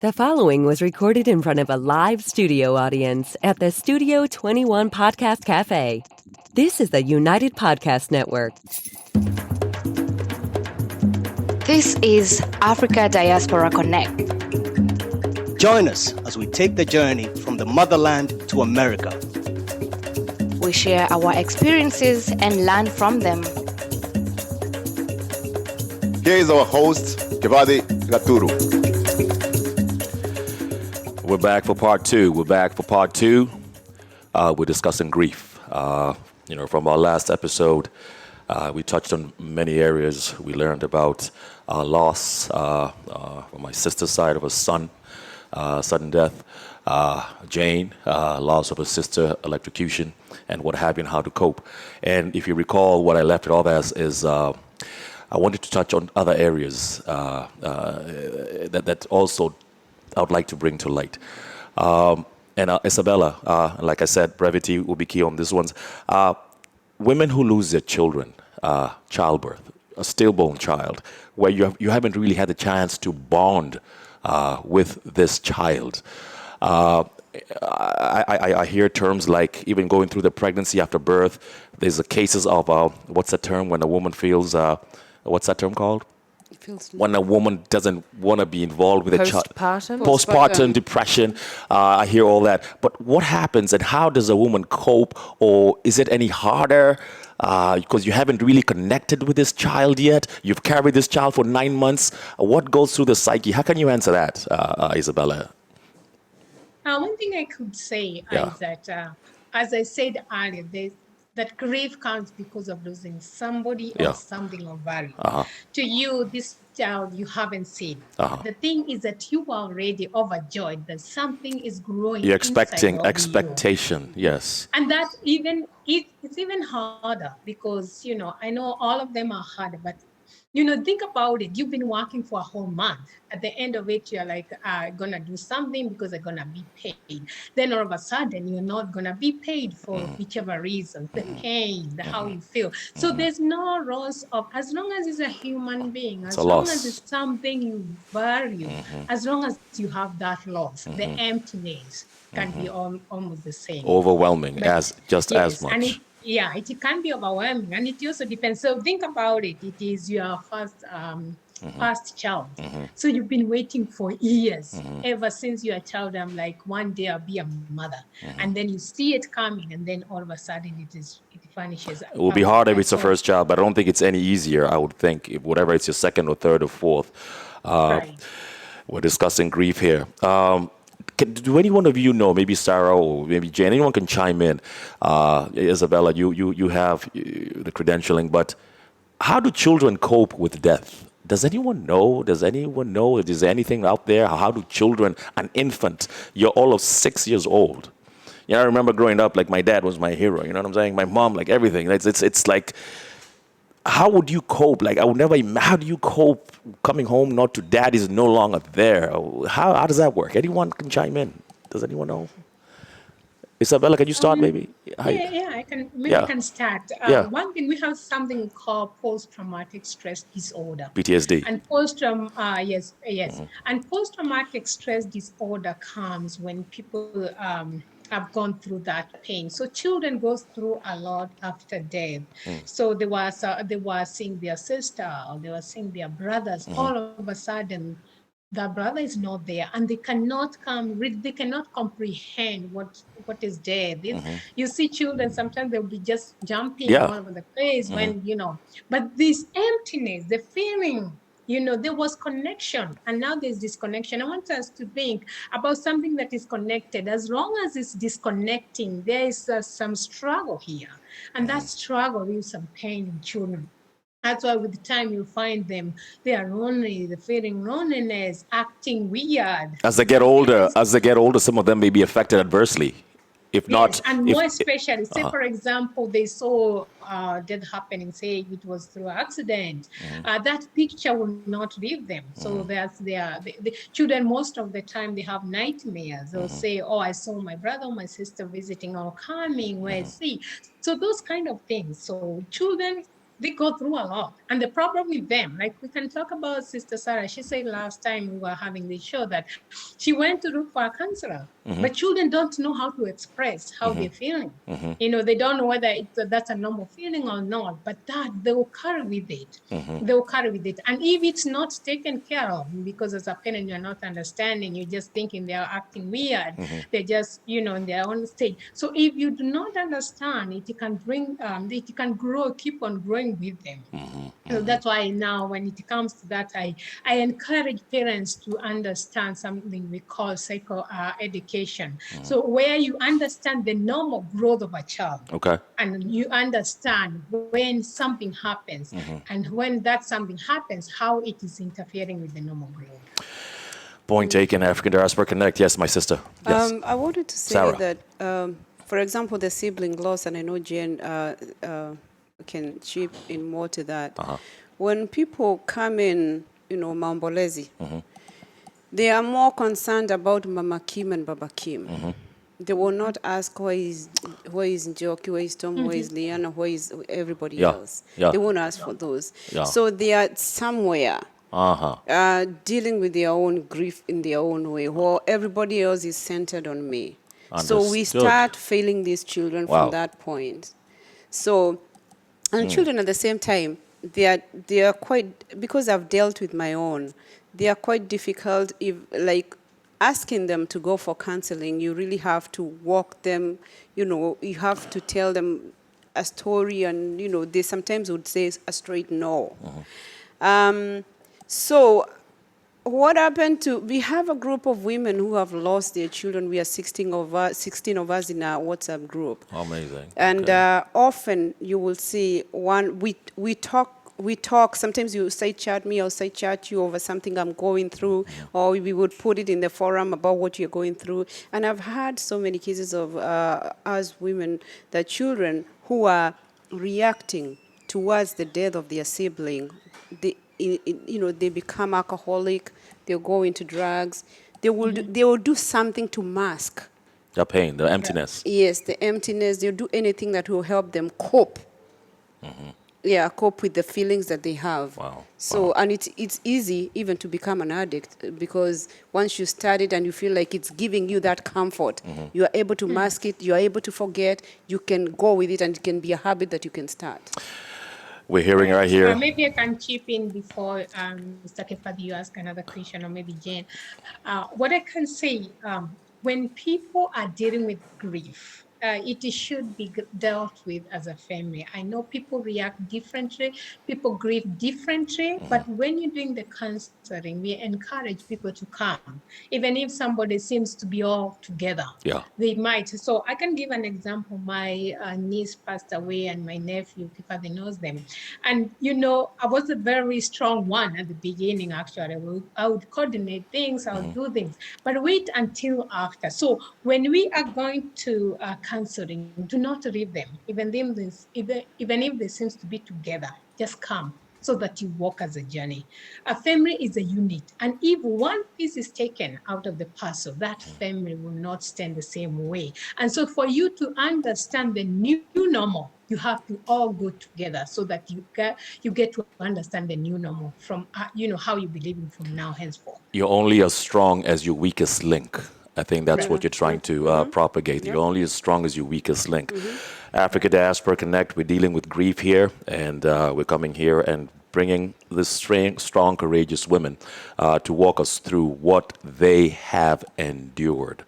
The following was recorded in front of a live studio audience at the Studio 21 Podcast Cafe. This is the United Podcast Network. This is Africa Diaspora Connect. Join us as we take the journey from the motherland to America. We share our experiences and learn from them. Here is our host, Kibathi. We're back for part two. We're discussing grief. From our last episode, we touched on many areas. We learned about loss from my sister's side of a son, sudden death. Jane, loss of a sister, electrocution, and what have you, and how to cope. And if you recall, what I left it off as is I wanted to touch on other areas that also I would like to bring to light. Isabella, like I said, brevity will be key on this one. Women who lose their children, childbirth, a stillborn child, where you haven't really had the chance to bond with this child. I hear terms like even going through the pregnancy after birth. There's the cases of, what's the term when a woman feels, what's that term called? When a woman doesn't want to be involved with a child. Postpartum depression. I hear all that. But what happens and how does a woman cope? Or is it any harder because you haven't really connected with this child yet? You've carried this child for 9 months. What goes through the psyche? How can you answer that, Isabella? One thing I could say is that, as I said earlier, that grief comes because of losing somebody or something of value. To you, this child you haven't seen. The thing is that you are already overjoyed that something is growing. You're expecting expectation, yes. And that it's even harder because, I know all of them are hard, but think about it. You've been working for a whole month. At the end of it, you're like, I'm going to do something because I'm going to be paid. Then all of a sudden, you're not going to be paid for whichever reason, the pain, how you feel. So there's no loss of, as long as it's a human being, as long as it's something you value, as long as you have that loss, the emptiness can be almost the same. Overwhelming, as much. It can be overwhelming, and it also depends. So think about it. It is your first child. So you've been waiting for years, ever since you're a child. I'm like, one day I'll be a mother, and then you see it coming, and then all of a sudden it vanishes. It will be hard if it's the first child, but I don't think it's any easier. I would think, whatever it's your second or third or fourth. Right. We're discussing grief here. Do any one of you know, maybe Sarah or maybe Jane, anyone can chime in. Isabella, you have the credentialing, but how do children cope with death? Does anyone know? Does anyone know if there's anything out there? How do children, an infant, you're all of 6 years old. I remember growing up, like my dad was my hero, you know what I'm saying? My mom, like everything. It's like, how would you cope? Like, how do you cope coming home not to dad is no longer there? How does that work? Anyone can chime in. Does anyone know? Isabella, can you start maybe? I can. I can start. One thing, we have something called post-traumatic stress disorder. PTSD. And And post-traumatic stress disorder comes when people have gone through that pain. So children go through a lot after death. So they were seeing their sister, or they were seeing their brothers. All of a sudden, the brother is not there, and they cannot comprehend what is death. You see children, sometimes they'll be just jumping all over the place when, but this emptiness, the feeling, there was connection, and now there's disconnection. I want us to think about something that is connected. As long as it's disconnecting, there is some struggle here, and that struggle is some pain in children. That's why with time you find them, they are lonely, they're feeling loneliness, acting weird. As they get older, some of them may be affected adversely. If not, and more especially, say for example, they saw death happening, say it was through accident, that picture will not leave them. So that's the children, most of the time they have nightmares. They'll say, oh, I saw my brother or my sister visiting or coming, where I see. So those kind of things. So children they go through a lot. And the problem with them, like we can talk about Sister Sarah. She said last time we were having this show that she went to look for a counselor, but children don't know how to express how they're feeling. They don't know whether that's a normal feeling or not, but that they will carry with it. They will carry with it. And if it's not taken care of, because as a parent, you're not understanding, you're just thinking they're acting weird. They're just, in their own state. So if you do not understand, it can bring, it can grow, keep on growing with them. So that's why now when it comes to that, I encourage parents to understand something we call psycho-education. So where you understand the normal growth of a child. Okay. And you understand when something happens and when that something happens, how it is interfering with the normal growth. Point taken. African Diaspora Connect. Yes, my sister. Yes. I wanted to say Sarah. that, for example, the sibling loss, and I know Jane can chip in more to that. When people come in, Mambolezi, they are more concerned about Mama Kim and Baba Kim. They will not ask where is Njoki, where is Tom, where is Liana, where is everybody else. They won't ask for those. So they are somewhere dealing with their own grief in their own way, while everybody else is centered on me. Understood. So we start failing these children from that point. So, and children at the same time, they are quite, because I've dealt with my own, they are quite difficult. If like asking them to go for counseling, you really have to walk them, you have to tell them a story, and they sometimes would say a straight no. So what happened we have a group of women who have lost their children. We are 16 of us in our WhatsApp group. Amazing. And often you will see we talk, sometimes you say chat me, I'll say chat you over something I'm going through, or we would put it in the forum about what you're going through. And I've had so many cases of us women, the children who are reacting towards the death of their sibling. They become alcoholic, they'll go into drugs, they will do something to mask The pain, the emptiness. Yes, the emptiness. They'll do anything that will help them cope. Yeah, cope with the feelings that they have. Wow. So, and it's easy even to become an addict, because once you start it and you feel like it's giving you that comfort, you are able to mask it, you are able to forget, you can go with it, and it can be a habit that you can start. We're hearing right here. Maybe I can chip in before Mr. Kibathi, you ask another question, or maybe Jane. What I can say, when people are dealing with grief, it should be dealt with as a family. I know people react differently, people grieve differently, but when you're doing the counseling, we encourage people to come. Even if somebody seems to be all together, they might. So I can give an example. My niece passed away, and my nephew, Kibathi, knows them. And, I was a very strong one at the beginning, actually. I would coordinate things, I would do things, but wait until after. So when we are going to counseling, do not leave them, even if they seem to be together. Just come, so that you walk as a journey. A family is a unit, and if one piece is taken out of the puzzle, that family will not stand the same way. And so for you to understand the new normal, you have to all go together, so that you get to understand the new normal from how you believe in from now henceforth. You're only as strong as your weakest link. I think that's what you're trying to propagate. You're only as strong as your weakest link. Africa Diaspora Connect, we're dealing with grief here, and we're coming here and bringing this strong, courageous women to walk us through what they have endured.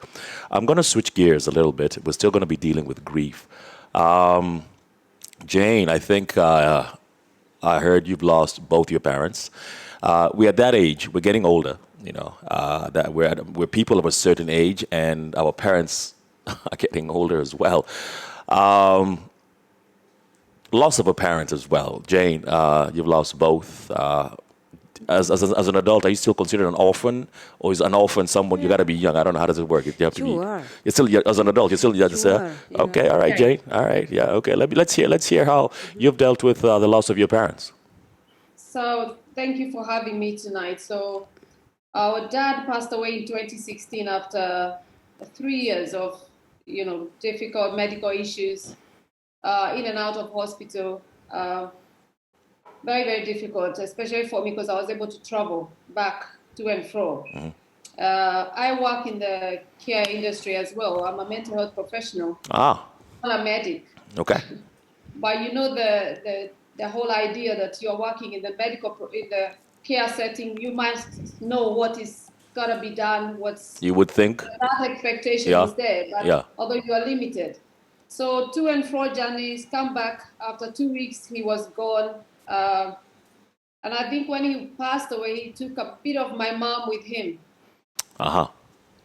I'm going to switch gears a little bit. We're still going to be dealing with grief. Jane, I think I heard you've lost both your parents. We're at that age. We're getting older. That we're people of a certain age, and our parents are getting older as well. Loss of a parent as well. Jane, you've lost both. As an adult, are you still considered an orphan, or is an orphan someone you got to be young? I don't know, how does it work? You have to be. Are. You're still, as an adult, you're still. Okay, all right, Jane. All right, yeah. Okay, let's hear how you've dealt with the loss of your parents. So thank you for having me tonight. So. Our dad passed away in 2016 after 3 years of, difficult medical issues, in and out of hospital. Very, very difficult, especially for me because I was able to travel back to and fro. I work in the care industry as well. I'm a mental health professional. Ah, I'm a medic. okay. But you know the whole idea that you're working in the in the care setting, you must know what is gotta be done, what's You would think. that expectation Yeah. is there, but Yeah. although you are limited. So to and fro journeys, come back after 2 weeks, he was gone. And I think when he passed away, he took a bit of my mom with him. Uh-huh.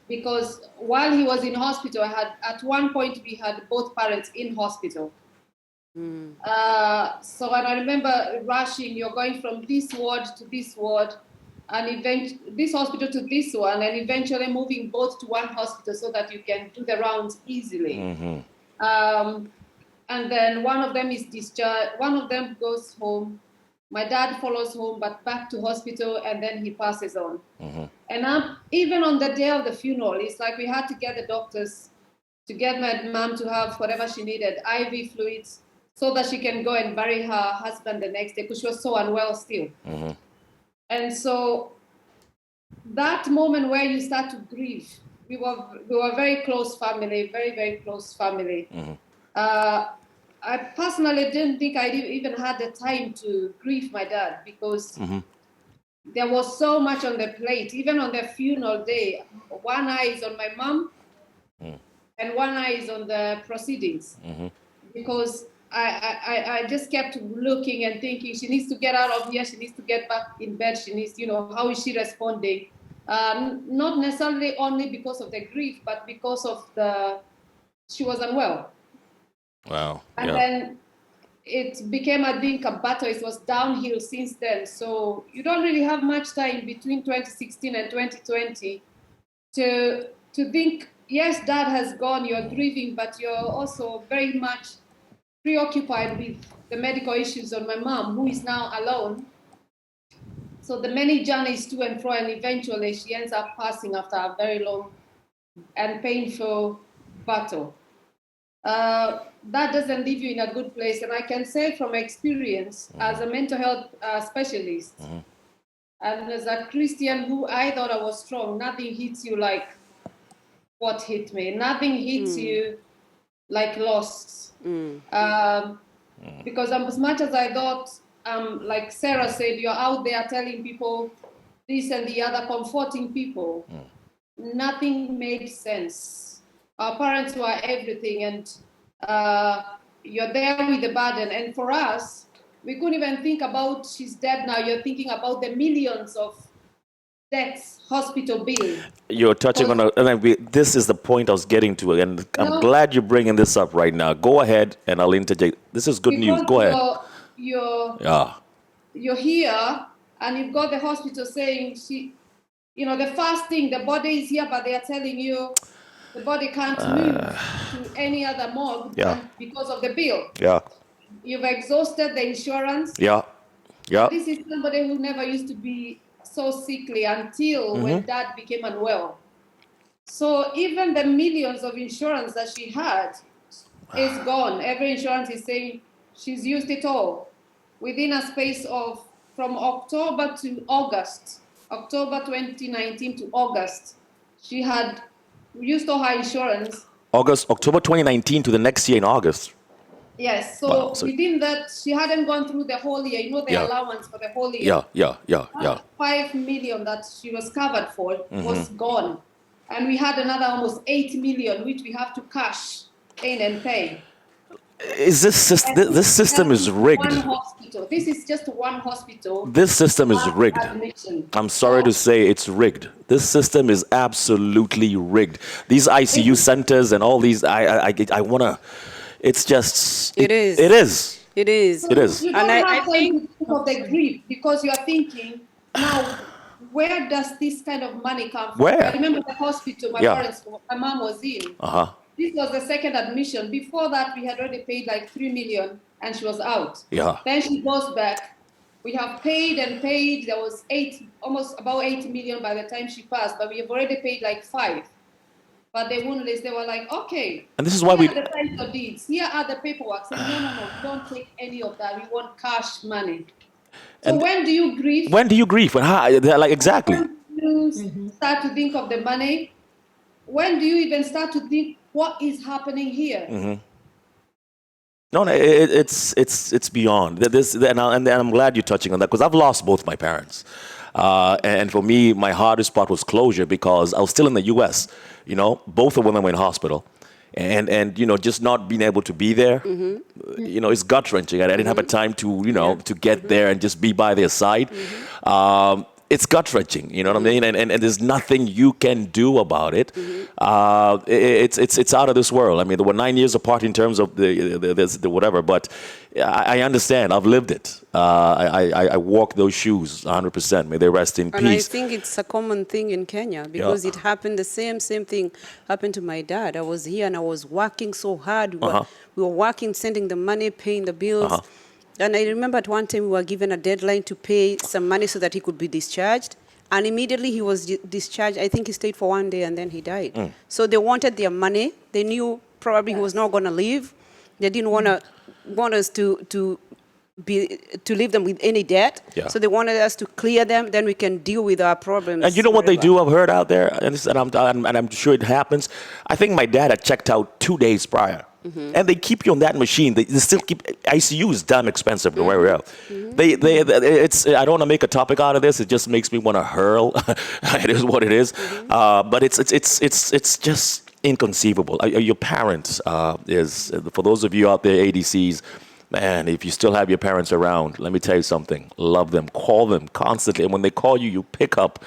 Because while he was in hospital, at one point we had both parents in hospital. So and I remember rushing, you're going from this ward to this ward, and this hospital to this one, and eventually moving both to one hospital so that you can do the rounds easily. And then one of them is discharged, one of them goes home. My dad follows home, but back to hospital, and then he passes on. And even on the day of the funeral, it's like we had to get the doctors to get my mom to have whatever she needed, IV fluids, so that she can go and bury her husband the next day because she was so unwell still. And so that moment where you start to grieve, we were very close family, very, very close family. I personally didn't think I even had the time to grieve my dad because there was so much on the plate. Even on the funeral day, one eye is on my mom and one eye is on the proceedings because I just kept looking and thinking she needs to get out of here, she needs to get back in bed, she needs, how is she responding? Not necessarily only because of the grief, but because of she was unwell. Wow. And then it became, I think, a battle. It was downhill since then. So you don't really have much time between 2016 and 2020 to think, yes, dad has gone, you're grieving, but you're also very much preoccupied with the medical issues on my mom, who is now alone. So the many journeys to and fro, and eventually she ends up passing after a very long and painful battle. That doesn't leave you in a good place. And I can say from experience as a mental health specialist and as a Christian who I thought I was strong, nothing hits you like what hit me. Nothing hits you like loss. Because as much as I thought, like Sarah said, you're out there telling people this and the other, comforting people, nothing made sense. Our parents were everything, and you're there with the burden. And for us, we couldn't even think about she's dead now. You're thinking about the millions of deaths, hospital bill. You're touching on this is the point I was getting to, and I'm glad you're bringing this up right now. Go ahead, and I'll interject. This is good news. Go ahead. You're here, and you've got the hospital saying the first thing, the body is here, but they are telling you the body can't move to any other morgue because of the bill. Yeah. You've exhausted the insurance. Yeah. Yeah. This is somebody who never used to be so sickly until when dad became unwell. So even the millions of insurance that she had is gone. Every insurance is saying she's used it all within a space of from October to August, October 2019 to August. She had used all her insurance. October 2019 to the next year in August. Yes, so within that, she hadn't gone through the whole year. The allowance for the whole year. Yeah. 5 million that she was covered for was gone. And we had another almost 8 million, which we have to cash in and pay. Is this system is rigged? One hospital. This is just one hospital. This system is rigged. I'm sorry to say it's rigged. This system is absolutely rigged. These ICU centers and all these, I wanna. It's just. It is. It is. It is. It is. You don't have time to think of the grief because you are thinking now. Where does this kind of money come from? Where? I remember the hospital my mom was in. This was the second admission. Before that, we had already paid like 3 million and she was out. Yeah. Then she goes back. We have paid and paid. There was almost about 8 million by the time she passed, but we have already paid like 5. But they wouldn't list. They were like, okay. And this is why here are the title deeds. Here are the paperwork. So no, don't take any of that. We want cash money. So when do you grieve? When do you grieve? Like exactly. When do you start to think of the money? When do you even start to think what is happening here? No, it's beyond this, and I'm glad you're touching on that because I've lost both my parents, and for me, my hardest part was closure because I was still in the U.S. You know, both of them were in hospital, and you know, just not being able to be there, you know, it's gut wrenching. I didn't have a time to to get there and just be by their side. It's gut wrenching, you know what I mean, and there's nothing you can do about it. It's out of this world. I mean, they were 9 years apart in terms of the whatever, but I understand. I've lived it. I walk those shoes 100%. May they rest in peace. And I think it's a common thing in Kenya because it happened. The same thing happened to my dad. I was here and I was working so hard. We were working, sending the money, paying the bills. And I remember at one time we were given a deadline to pay some money so that he could be discharged. And immediately he was discharged. I think he stayed for 1 day and then he died. So they wanted their money. They knew probably he was not going to leave. They didn't want us to leave them with any debt. So they wanted us to clear them. Then we can deal with our problems. And you know what they do? I've heard out there, and I'm sure it happens. I think my dad had checked out 2 days prior. And they keep you on that machine. They still keep ICU is damn expensive to where else. It's I don't want to make a topic out of this. It just makes me want to hurl. It is what it is. But it's just inconceivable. Your parents is for those of you out there ADCs. Man, if you still have your parents around, let me tell you something. Love them, call them constantly, and when they call you, you pick up.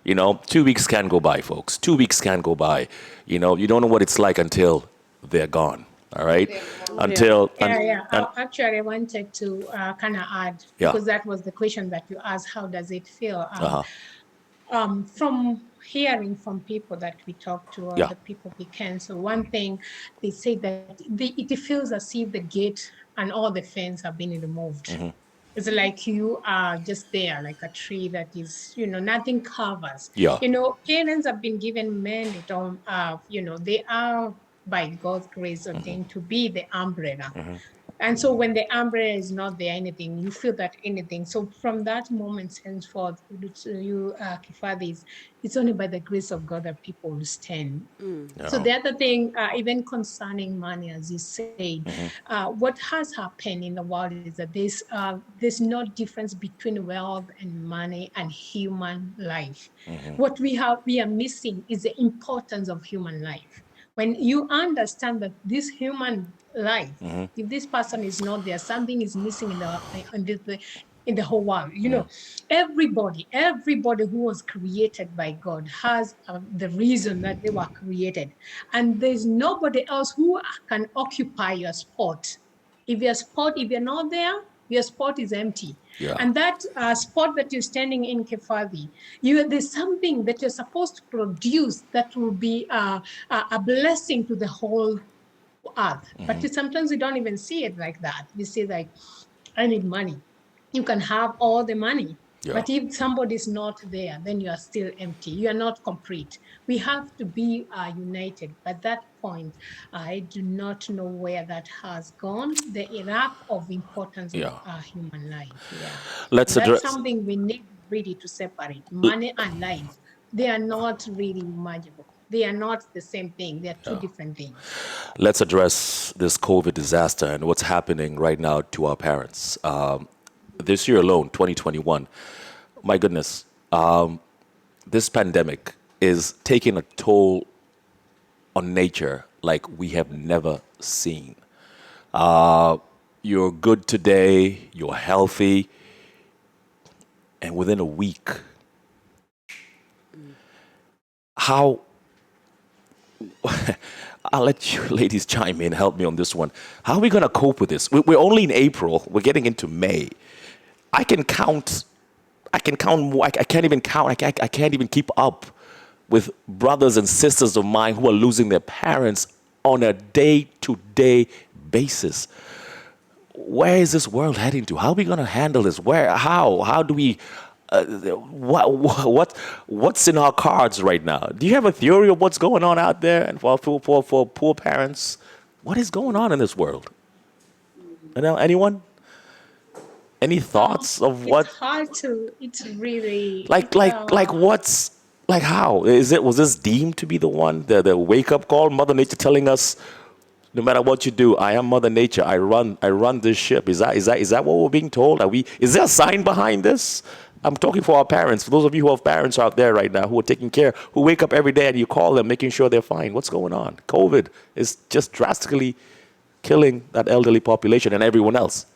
You know, 2 weeks can go by, folks. 2 weeks can go by. You know, you don't know what it's like until they're gone. All right. Actually, I wanted to kind of add because that was the question that you asked. How does it feel? From hearing from people that we talk to, or the people we can. So one thing they say that it feels as if the gate and all the fence have been removed. It's like you are just there, like a tree that is, you know, nothing covers. You know, parents have been given mandate on, you know, they are by God's grace ordained to be the umbrella. And so when the umbrella is not there, anything, you feel that anything. So from that moment henceforth, you, Kibathi, it's only by the grace of God that people will stand. So the other thing, even concerning money, as you said, what has happened in the world is that there's no difference between wealth and money and human life. What we are missing is the importance of human life. When you understand that this human life, if this person is not there, something is missing in the whole world. You know, everybody who was created by God has the reason that they were created. And there's nobody else who can occupy your spot. If you're not there, your spot is empty. And that spot that you're standing in, Kibathi, there's something that you're supposed to produce that will be a blessing to the whole earth. But sometimes we don't even see it like that. We say like, I need money. You can have all the money. But if somebody's not there, then you are still empty. You are not complete. We have to be united. At that point, I do not know where that has gone. The lack of importance of human life. Let's address. That's something we need really to separate. Money and life, they are not really mergeable. They are not the same thing. They are two different things. Let's address this COVID disaster and what's happening right now to our parents. This year alone, 2021, my goodness, this pandemic is taking a toll on nature like we have never seen. You're good today, you're healthy, and within a week, how... I'll let you ladies chime in, help me on this one. How are we going to cope with this? We're only in April. We're getting into May. I can count more. I can't even count. I can't even keep up with brothers and sisters of mine who are losing their parents on a day-to-day basis. Where is this world heading to? How are we going to handle this? How do we... what's in our cards right now? Do you have a theory of what's going on out there? And for poor parents, what is going on in this world? Anyone? Any thoughts of what? It's hard to. It's really Like what's like how is it? Was this deemed to be the one, the wake up call? Mother Nature telling us, no matter what you do, I am Mother Nature. I run this ship. Is that what we're being told? Is there a sign behind this? I'm talking for our parents. For those of you who have parents out there right now who are taking care, who wake up every day and you call them, making sure they're fine. What's going on? COVID is just drastically killing that elderly population and everyone else.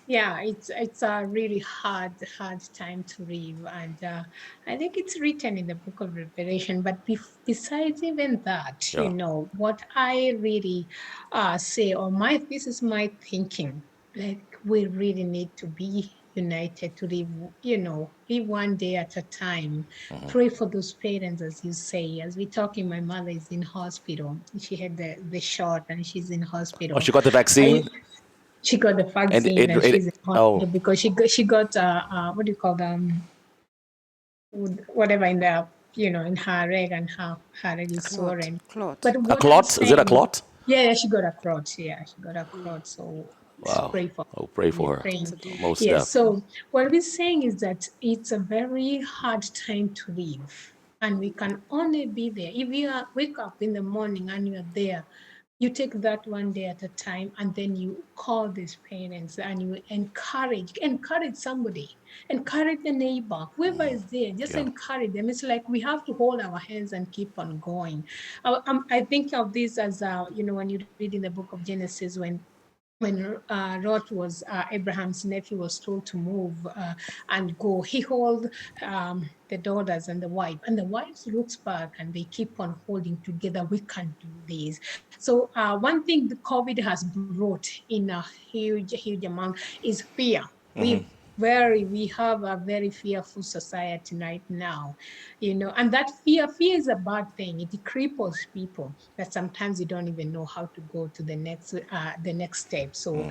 Yeah, it's a really hard time to live, and I think it's written in the book of Revelation. But besides even that, Yeah. what I really say, or this is my thinking, like we really need to be united to live, live one day at a time. Pray for those parents, as you say. As we're talking, my mother is in hospital. She had the shot, and she's in hospital. Oh, she got the vaccine. She got the vaccine, and she's in hospital because she got what do you call them? Whatever in the in her leg, and her leg is sore. Clot. But A clot? Is it a clot? Yeah, she got a clot. Yeah, she got a clot. So Wow. pray for her. Oh, pray for her. Most Yeah. deaf. So what we're saying is that it's a very hard time to live, and we can only be there if you wake up in the morning and you're there. You take that one day at a time, and then you call these parents and you encourage somebody, encourage the neighbor, whoever is there, just encourage them. It's like we have to hold our hands and keep on going. I think of this as, when you read in the book of Genesis, when Lot was Abraham's nephew, was told to move and go. He held the daughters and the wife, and the wives looks back and they keep on holding together. We can do this. So one thing the COVID has brought in a huge amount is fear. We have a very fearful society right now, and that fear is a bad thing. It cripples people that sometimes you don't even know how to go to the next step. So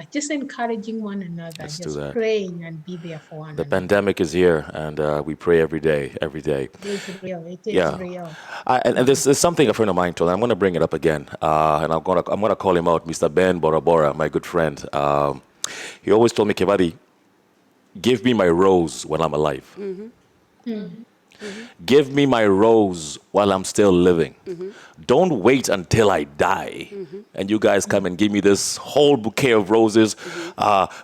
just encouraging one another, Let's just do that. praying and be there for one The another. pandemic is here, and we pray every day. It is real. It is real. And there's something a friend of mine told. I'm going to bring it up again, and I'm going to call him out, Mr. Ben Bora Bora, my good friend. He always told me, Kibathi, give me my rose while I'm alive. Give me my rose while I'm still living. Don't wait until I die. And you guys come and give me this whole bouquet of roses.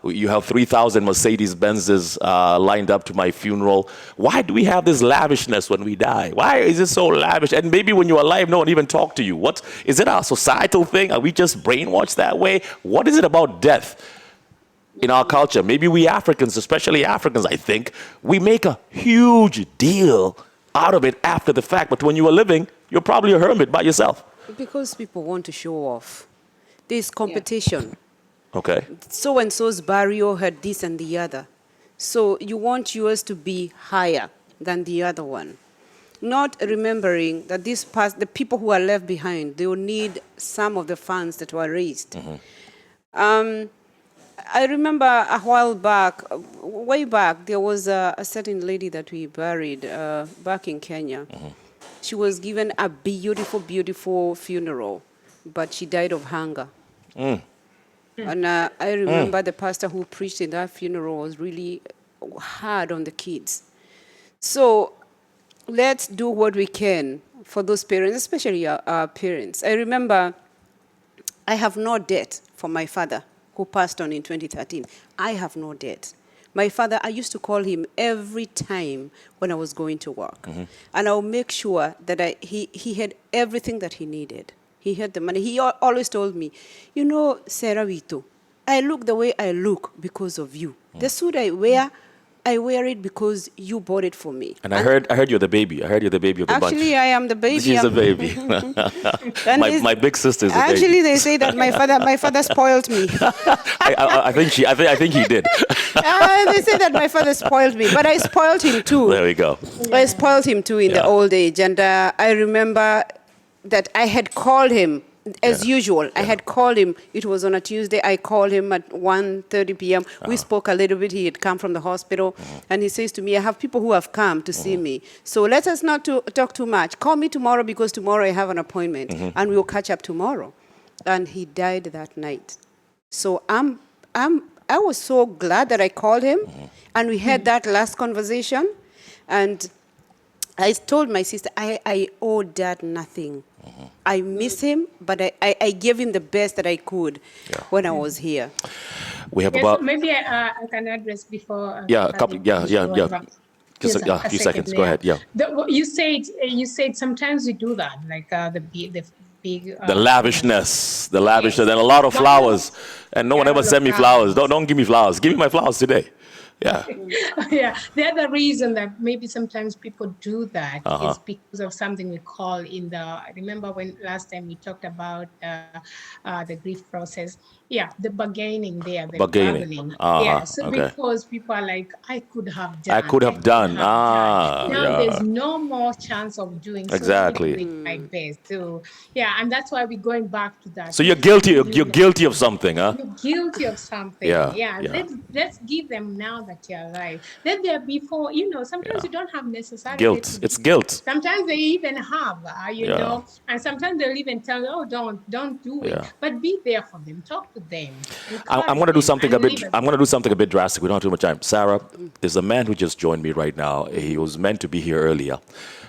You have 3,000 Mercedes Benzes lined up to my funeral. Why do we have this lavishness when we die? Why is it so lavish? And maybe when you're alive, no one even talk to you. What is it, a societal thing? Are we just brainwashed that way? What is it about death in our culture? Maybe we Africans, especially Africans, I think, we make a huge deal out of it after the fact. But when you are living, you're probably a hermit by yourself. Because people want to show off. There's competition. Okay. So-and-so's barrio had this and the other. So you want yours to be higher than the other one. Not remembering that the people who are left behind, they will need some of the funds that were raised. I remember a while back, way back, there was a certain lady that we buried back in Kenya. She was given a beautiful, beautiful funeral, but she died of hunger. And I remember the pastor who preached in that funeral was really hard on the kids. So let's do what we can for those parents, especially our parents. I remember I have no debt for my father, who passed on in 2013. I have no debt. My father, I used to call him every time when I was going to work. And I'll make sure that he had everything that he needed. He had the money. He always told me, Sarah Vito, I look the way I look because of you. The suit I wear it because you bought it for me. And I heard you're the baby. I heard you're the baby of the bunch. Actually, I am the baby. She's the baby. my big sister is the baby. Actually, they say that my father spoiled me. I think he did. They say that my father spoiled me, but I spoiled him too. There we go. I spoiled him too in the old age, and I remember that I had called him. As usual, I had called him. It was on a Tuesday. I called him at 1:30 p.m. We spoke a little bit. He had come from the hospital. And he says to me, I have people who have come to see me. So let us not talk too much. Call me tomorrow because tomorrow I have an appointment. And we'll catch up tomorrow. And he died that night. So I'm I was so glad that I called him, and we had that last conversation, and I told my sister, I owe Dad nothing. I miss him, but I gave him the best that I could when I was here. We have Yes, about maybe I can address before. a couple. Yeah. Just Yes, a few seconds. Go ahead. Yeah. You said sometimes we do that, like the big. The lavishness, and a lot of flowers, and no one ever sent me flowers. Don't give me flowers. Give me my flowers today. Yeah. Yeah, the other reason that maybe sometimes people do that is because of something we call I remember when last time we talked about the grief process. Yeah, the bargaining there, the bargaining. Yeah, so because people are like, I could have done. Now there's no more chance of doing so. Exactly. Doing my best. So yeah, and that's why we're going back to that. So you're guilty. You're guilty of something, huh? You're guilty of something. Yeah. Let's give them now that you're alive. Let there be sometimes you don't have necessarily guilt. It's guilt. Sometimes they even have, and sometimes they'll even tell you, oh, don't do it. But be there for them. Talk to them. I'm going to do something a bit drastic. We don't have too much time. Sarah is a man who just joined me right now. He was meant to be here earlier.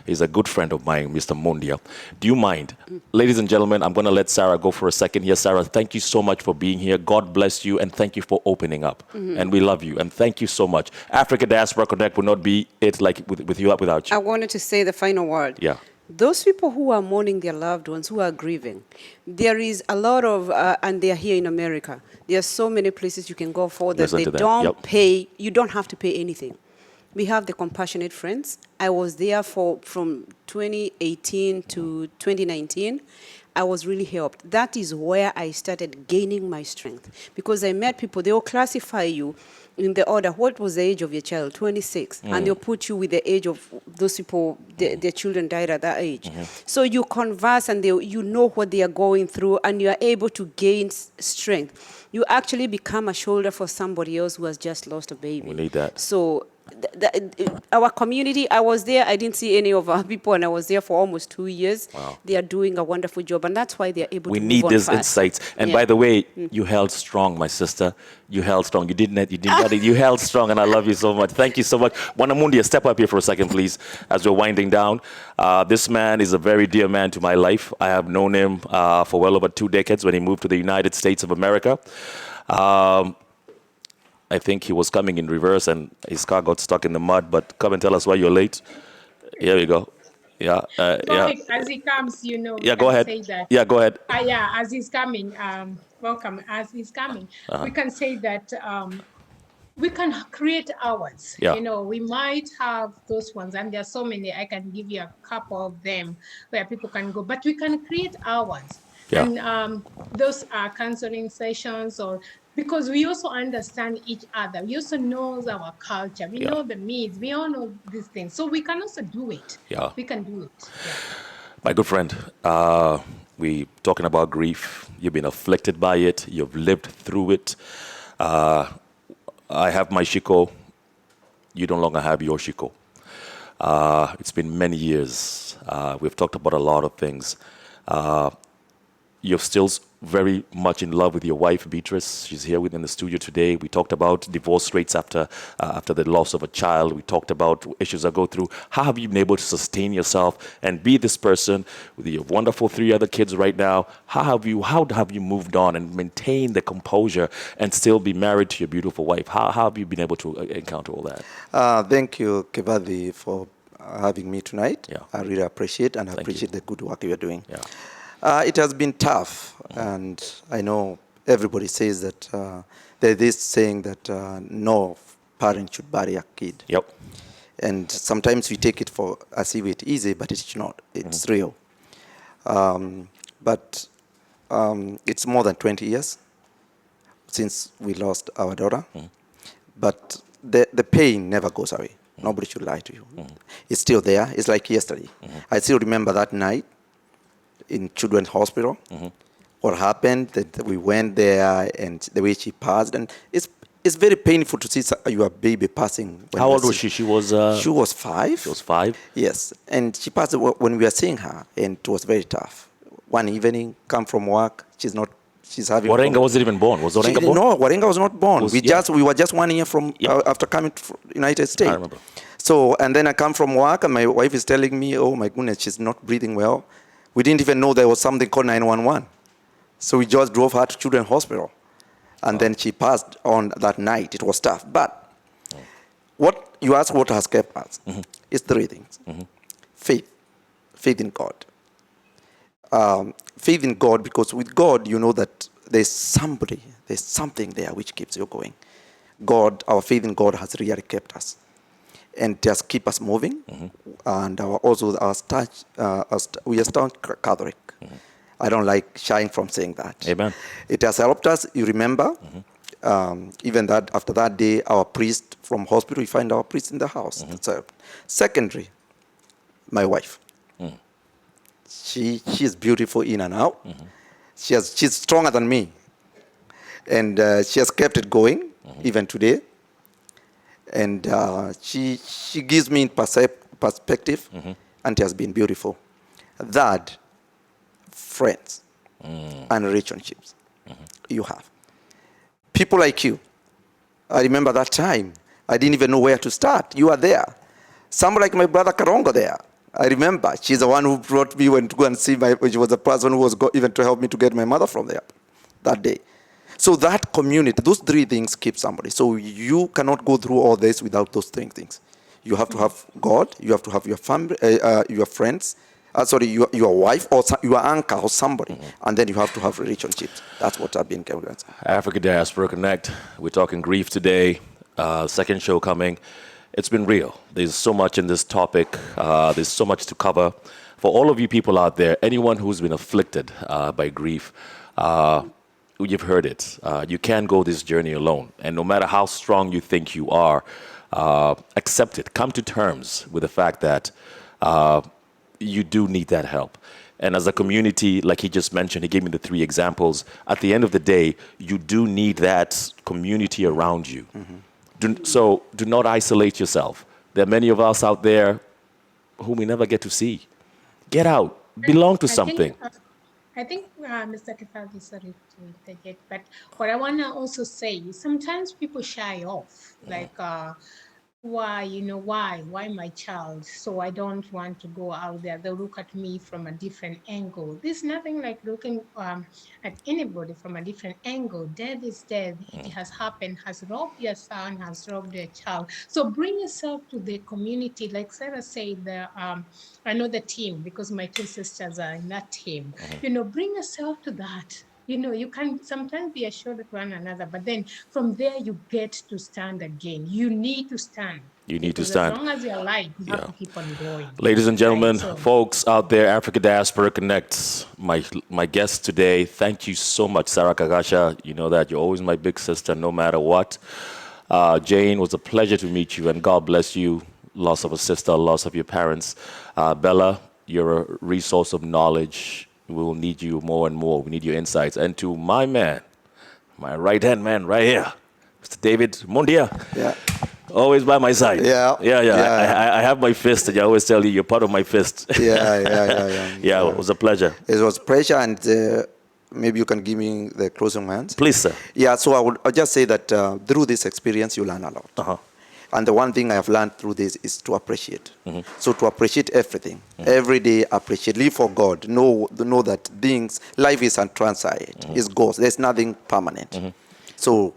He's a good friend of mine, Mr. Mundia. Do you mind? Ladies and gentlemen, I'm going to let Sarah go for a second here. Sarah, thank you so much for being here. God bless you, and thank you for opening up. And we love you, and thank you so much. Africa Diaspora Connect would not be it like with you without you. I wanted to say the final word. Yeah. Those people who are mourning their loved ones, who are grieving, there is a lot of, and they are here in America. There are so many places you can go for that they don't pay. You don't have to pay anything. We have the Compassionate Friends. I was there from 2018 to 2019. I was really helped. That is where I started gaining my strength, because I met people. They will classify you in the order. What was the age of your child? 26. And they'll put you with the age of those people, their children died at that age. So you converse, and you know what they are going through, and you are able to gain strength. You actually become a shoulder for somebody else who has just lost a baby. We need that. So our community, I was there, I didn't see any of our people, and I was there for almost 2 years. Wow. They are doing a wonderful job, and that's why they're able we to move need on these fast. insights. And by the way, you held strong, my sister. You held strong. You didn't get it. You held strong, and I love you so much. Thank you so much. Mundia, step up here for a second, please, as we're winding down. This man is a very dear man to my life. I have known him for well over 2 decades when he moved to the United States of America. I think he was coming in reverse, and his car got stuck in the mud. But come and tell us why you're late. Here we go. Yeah. As he comes, Yeah, go ahead. Say that. Yeah, go ahead. As he's coming, welcome. As he's coming, we can say that we can create ours. Yeah. We might have those ones, and there are so many. I can give you a couple of them where people can go, but we can create ours. Yeah. And those are counseling sessions, because we also understand each other. We also know our culture. We know the needs. We all know these things. So we can also do it. Yeah. We can do it. Yeah. My good friend, we talking about grief. You've been afflicted by it. You've lived through it. I have my Shiko. You no longer have your Shiko. It's been many years. We've talked about a lot of things. You're still very much in love with your wife, Beatrice. She's here within the studio today. We talked about divorce rates after the loss of a child. We talked about issues I go through. How have you been able to sustain yourself and be this person with your wonderful 3 other kids right now? How have you moved on and maintained the composure and still be married to your beautiful wife? How have you been able to encounter all that? Thank you, Kibathi, for having me tonight. Yeah. I really appreciate and appreciate the good work you're doing. Yeah. It has been tough, and I know everybody says that there's this saying that no parent should bury a kid. Yep. And sometimes we take it as if it's easy, but it's not. It's real. But it's more than 20 years since we lost our daughter. But the pain never goes away. Nobody should lie to you. It's still there. It's like yesterday. I still remember that night in Children's Hospital, what happened, that we went there and the way she passed. And it's very painful to see your baby passing. How old was she? She was 5. She was 5? Yes. And she passed when we were seeing her, and it was very tough. One evening, come from work, she's not she's having. Warenga wasn't even born. Was Warenga born? No, Warenga was not born. Yeah. We were just 1 year from after coming to United States. I remember. So, and then I come from work, and my wife is telling me, "Oh my goodness, she's not breathing well." We didn't even know there was something called 911. So we just drove her to Children's Hospital, and then she passed on that night. It was tough, but what you ask, what has kept us, is 3 things: faith in God. Faith in God, because with God, you know that there's something there which keeps you going. God, our faith in God has really kept us, and just keep us moving. And we are staunch Catholic. I don't like shying from saying that. Amen. It has helped us. You remember, even that after that day, our priest from hospital, we find our priest in the house. That's helped. Secondary, my wife. She is beautiful in and out. She's stronger than me, and she has kept it going even today. And she gives me perspective, and it has been beautiful. That friends and relationships you have. People like you. I remember that time. I didn't even know where to start. You are there. Someone like my brother Karongo there. I remember. She's the one who brought me to go and see she was the person who was even to help me to get my mother from there that day. So that community, those 3 things keep somebody. So you cannot go through all this without those 3 things. You have to have God, you have to have your family, your friends, your wife or your uncle or somebody, and then you have to have relationships. That's what I've been getting. Africa Diaspora Connect. We're talking grief today. Second show coming. It's been real. There's so much in this topic. There's so much to cover. For all of you people out there, anyone who's been afflicted by grief, you've heard it. You can't go this journey alone. And no matter how strong you think you are, accept it. Come to terms with the fact that you do need that help. And as a community, like he just mentioned, he gave me the 3 examples. At the end of the day, you do need that community around you. So do not isolate yourself. There are many of us out there whom we never get to see. Get out. Belong to something. I think Mr. Kibathi, sorry to interject, but what I want to also say is sometimes people shy off, like, why my child? So I don't want to go out there. They'll look at me from a different angle. There's nothing like looking at anybody from a different angle. Death is death. It has happened, has robbed your son, has robbed your child. So bring yourself to the community. Like Sarah said, I know the team because my 2 sisters are in that team. Bring yourself to that. You can sometimes be assured of one another, but then from there you get to stand again. You need to stand. You need to stand. As long as you're alive, you have to keep on going. Ladies and gentlemen, folks out there, Africa Diaspora Connect, my guest today, thank you so much, Sarah Kagacha. You know that you're always my big sister, no matter what. Jane, it was a pleasure to meet you, and God bless you. Loss of a sister, loss of your parents. Bella, you're a resource of knowledge. We will need you more and more. We need your insights. And to my man, my right-hand man right here, Mr. David Mundia. Yeah. Always by my side. Yeah. I have my fist, and I always tell you, you're part of my fist. Yeah. It was a pleasure. It was a pleasure, and maybe you can give me the closing words. Please, sir. Yeah, so I'll just say that through this experience, you learn a lot. And the one thing I have learned through this is to appreciate. So to appreciate everything. Every day appreciate. Live for God. Know that life is transient. It goes. There's nothing permanent. So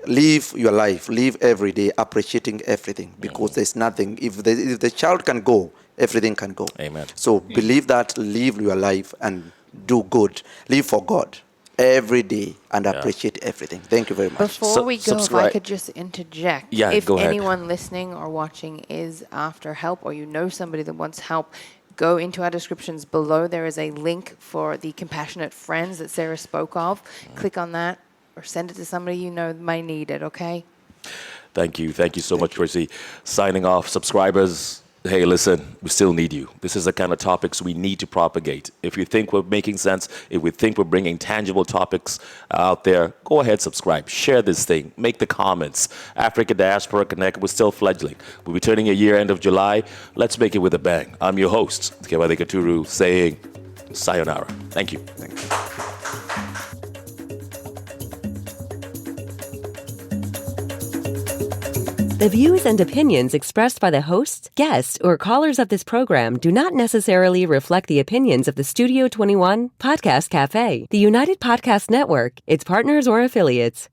live your life. Live every day appreciating everything. Because there's nothing. If the child can go, everything can go. Amen. So believe that. Live your life and do good. Live for God every day and appreciate everything. Thank you very much. Before we go, if I could just interject. If go ahead. anyone listening or watching is after help, or you know somebody that wants help, go into our descriptions below. There is a link for the Compassionate Friends that Sarah spoke of. Click on that or send it to somebody you know might need it, okay? Thank you. Thank you so much, Tracy. Signing off. Subscribers, hey, listen, we still need you. This is the kind of topics we need to propagate. If you think we're making sense, if we think we're bringing tangible topics out there, go ahead, subscribe, share this thing, make the comments. Africa Diaspora Connect, we're still fledgling. We'll be turning a year end of July. Let's make it with a bang. I'm your host, Kibathi saying sayonara. Thank you. Thank you. The views and opinions expressed by the hosts, guests, or callers of this program do not necessarily reflect the opinions of the Studio 21 Podcast Cafe, the United Podcast Network, its partners, or affiliates.